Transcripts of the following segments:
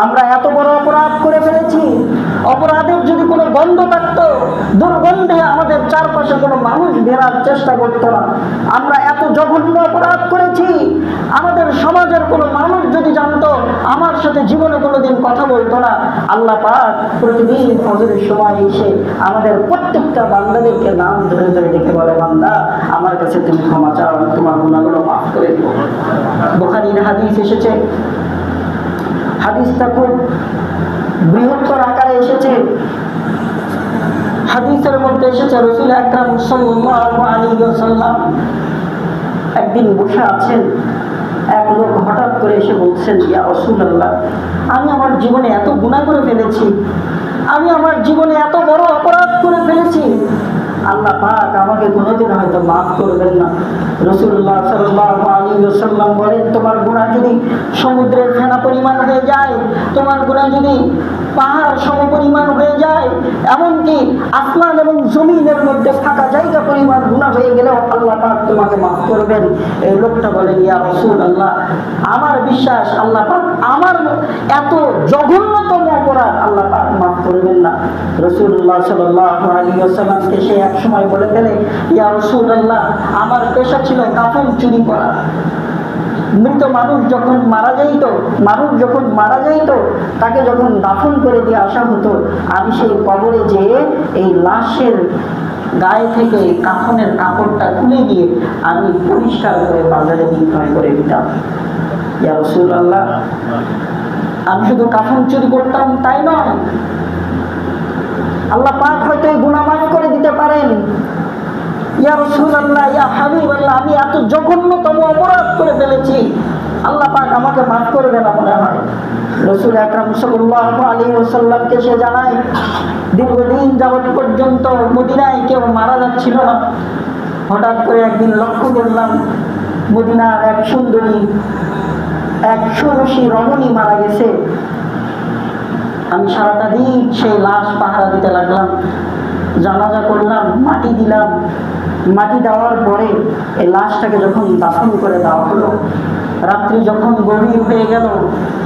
আমরা এত বড় অপরাধ করে ফেলেছি, অপরাধের যদি কোনো গন্ধ থাকতো, দুর্গন্ধে আমাদের চারপাশে কোনো মানুষ বেরার চেষ্টা করতো না। আমরা এত জঘন্য অপরাধ করেছি, আমাদের সমাজের কোনো মানুষ যদি জানতো, আমার সাথে জীবনে কোনোদিন কথা বলতো না। আল্লাহ পাক প্রতিদিন ফজরের সময় এসে আমাদের প্রত্যেকটা বান্দাদেরকে নাম ধরে ধরে ডেকে বলে, বান্দা আমার কাছে তুমি ক্ষমা চাও, তোমার গুনাহগুলো মাফ করে দিও। বুখারীর হাদিস এসেছে, হাদিসটা খুব বৃহত্তর আকারে এসেছে। হাদিসের মধ্যে এসেছে রাসূল আকরাম সাল্লাল্লাহু আলাইহি ওয়াসাল্লাম একদিন বসে আছেন, এক লোক হঠাৎ করে এসে বলছেন, ইয়া রাসূলুল্লাহ, আমি আমার জীবনে এত গুনাহ করে ফেলেছি, আমি আমার জীবনে এত বড় অপরাধ করে ফেলেছি, আল্লাহ পাক আমাকে কোনোদিন হয়তো মাফ করবেন না। রাসূলুল্লাহ সাল্লাল্লাহু আলাইহি ওয়াসাল্লাম বলেন, তোমার গুনাহ যদি সমুদ্রের ফেনা পরিমাণ হয়ে যায়, তোমার গুনাহ যদি পাহাড় সমপরিমাণ হয়ে যায়, এমনকি আসমান এবং জমিনের মধ্যে ফাঁকা জায়গা পরিমাণ গুনাহ হয়ে গেলেও আল্লাহ পাক তোমাকে মাফ করবেন। এই লোকটা বলেন, ইয়া রাসূলুল্লাহ, আমার বিশ্বাস আল্লাহ পাক আমার এত জঘন্যতম অপরাধ আল্লাহ পাক মাফ করবেন না। রাসূলুল্লাহ সাল্লাল্লাহু আলাইহি ওয়াসাল্লামকে সে এক সময় বলে ফেলে, ইয়া রাসূলুল্লাহ, আমার পেশা ছিল কাফন চুরি করা। মৃত মানুষ যখন মারা যাইত, তাকে যখন দাফন করে দিয়ে আসা হতো, আমি সেই কবরে যেয়ে এই লাশের গায়ে থেকে কাফনের কাপড়টা খুলে দিয়ে আমি পরিষ্কার করে বাজারে বিক্রয় করে দিতাম। ইয়া রাসূলুল্লাহ, আমি শুধু কাফন চুরি করতাম তাই নয়, আল্লাহ পাক হয়তো এই গুনাহ মাফ করে দিতে পারেন। ইয়া রাসূলুল্লাহ, ইয়া হাবিবাল্লাহ, আমি এত জঘন্যতম অপরাধ করে ফেলেছি, আল্লাহ পাক আমাকে মাফ করবে না মনে হয়। রাসূল আকরাম সাল্লাল্লাহু আলাইহি ওয়াসাল্লামকে সে জানায়, দীর্ঘদিন যাবত পর্যন্ত মদিনায় কেউ মারা যাচ্ছিল না। হঠাৎ করে একদিন লক্ষ্য করলাম, মদিনার এক সুন্দরী, এক ষোড়শী রমণী মারা গেছে। আমি সারাটা দিন সেই লাশ পাহারা দিতে লাগলাম, জানাজা করলাম, মাটি দিলাম। মাটি দেওয়ার পরে এই লাশটাকে যখন দাফন করে দেওয়া হলো, রাত্রি যখন গভীর হয়ে গেল,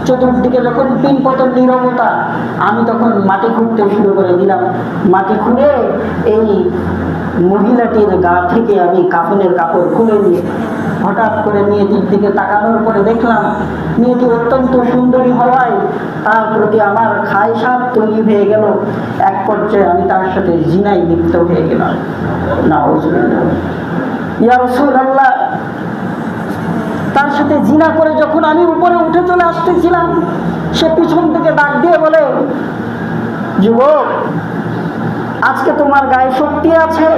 চতুর্দিকে যখন পিনপতন নীরবতা, আমি তখন মাটি খুঁড়তে শুরু করে দিলাম। মাটি খুঁড়ে এই মহিলাটির গা থেকে আমি কাফনের কাপড় খুলে নিয়ে হঠাৎ করে মেয়েটির দিকে তাকানোর পরে দেখলাম, মেয়েটি অত্যন্ত সুন্দরী হওয়ায় তার প্রতি আমার খায়সাত তৈরি হয়ে গেল। এক পর্যায়ে আমি তার সাথে জিনায় লিপ্ত হয়ে গেলাম। নাউযুবিল্লাহ। ইয়া রাসূলুল্লাহ, তার সাথে জিনা করে যখন আমি উপরে উঠে চলে আসতেছিলাম, সে পিছন থেকে ডাক দিয়ে বলে, যুবক, আজকে তোমার গায়ে শক্তি আছে,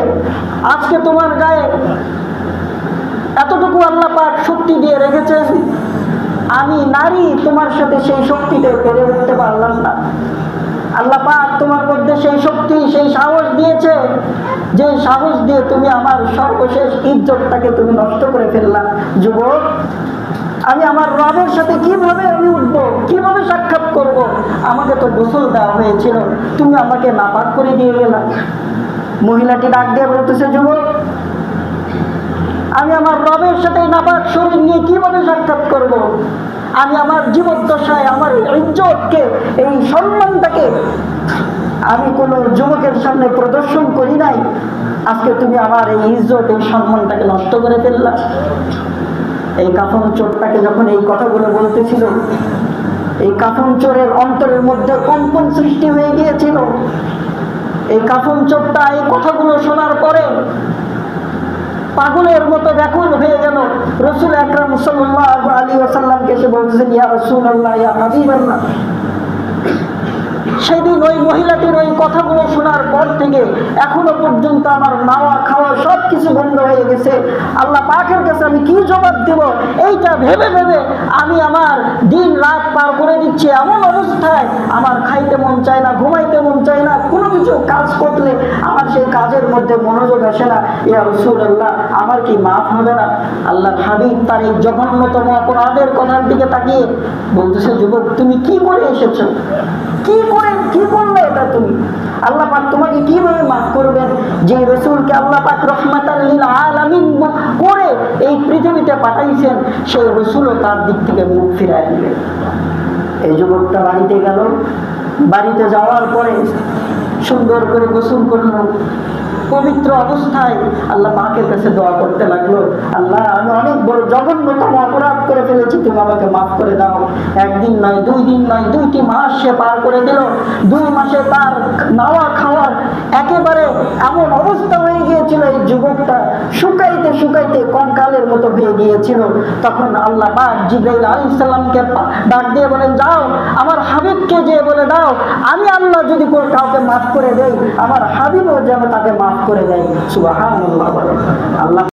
আজকে তোমার গায়ে এতটুকু আল্লাহ পাক শক্তি দিয়ে রেখেছেন, আমি নারী তোমার সাথে সেই শক্তিতে পেরে উঠতে পারলাম না। আল্লাহ পাক তোমার মধ্যে সেই শক্তি, সেই সাহস দিয়েছে, যে সাহস দিয়ে তুমি আমার সর্বশেষ ইজ্জতটাকে তুমি নষ্ট করে ফেললা। যুবক, আমি আমার রবের সাথে কিভাবে আমি উঠবো, কিভাবে সাক্ষাৎ করব? আমাকে তো গোসল দেওয়া হয়েছিল, তুমি আমাকে নাপাক করে দিয়ে গেলা। মহিলাটি ডাক দিয়ে বলতেছে, যুবক, আমি আমার রবের সাথে নাপাক শরীর নিয়ে কিভাবে সাক্ষাৎ করব? আমি আমার জীবদ্দশায় আমার ইজ্জতকে, এই সম্মানটাকে আমি কোনো যুবকের সামনে প্রদর্শন করি নাই, আজকে তুমি আমার এই ইজ্জত, এই সম্মানটাকে নষ্ট করে ফেললা। এই কাফন চোরটাকে যখন এই কথাগুলো বলতেছিল, এই কাফন চোরের অন্তরের মধ্যে কম্পন সৃষ্টি হয়ে গিয়েছিল। এই কাফন চোরটা এই কথাগুলো শোনার পরে পাগলের মতো ব্যাকুল হয়ে গেল। রাসূল আকরাম সাল্লাল্লাহু আলাইহি ওয়াসাল্লামকে এসে বলছেন, ইয়া রাসূলুল্লাহ, ইয়া হাবিবাল্লাহ, সেদিন ওই মহিলাটির ওই কথাগুলো শোনার পর থেকে এখনো পর্যন্ত আমার নাওয়া খাওয়া সব কিছু বন্ধ হয়ে গেছে। আল্লাহ পাকের কাছে আমি কি জবাব দেব, এইটা ভেবে ভেবে আমি আমার দিন রাত পার করে দিচ্ছি। এমন অবস্থায় আমার খাইতে মন চায় না, ঘুমাইতে মন চায় না, কোনো কিছু কাজ করলে আমার সেই কাজের মধ্যে মনোযোগ আসে না। ইয়া রাসূলুল্লাহ, আমার কি মাফ হবে না? আল্লাহর হাবিব তার এই জঘন্যতম অপরাধের কথার দিকে তাকিয়ে বলতেছে, যুবক, তুমি কি করে এসেছো, কি করলে এটা তুমি? আল্লাহ পাক তোমাকে কিভাবে মাফ করবেন? যে রাসূলকে আল্লাহ পাক রাহমাতাল লিল আলামিন করে এই পৃথিবীতে পাঠাইছেন, সেই রাসূলও তার দিক থেকে মুখ ফিরায় দিলেন। এই যুবকটা বাড়িতে গেল, বাড়িতে যাওয়ার পরে সুন্দর করে গোসল করলো, পবিত্র অবস্থায় আল্লাহ পাকের কাছে দোয়া করতে লাগলো, আল্লাহ আমি অনেক বড় জঘন্যতম অপরাধ করে ফেলেছি, তুমি আমাকে মাফ করে দাও। একদিন নয়, 2 দিন নয়, 2টি মাস সে পার করে দিল। 2 মাসে তার নাওয়া খাওয়ার একেবারে এমন অবস্থা হয়ে গিয়েছিল, এই যুবকটা শুকাইতে শুকাইতে কঙ্কালের মতো হয়ে গিয়েছিল। তখন আল্লাহ পাক জিবরাইল আলাইহিস সালামকে ডাক দিয়ে বলেন, যাও আমার হাবিবকে যে বলে দাও, আমি আল্লাহ যদি কাউকে মাফ করে দেই, আমার হাবিবও যেন তাকে মাফ করে দেয়। সুবহানাল্লাহ। আল্লাহ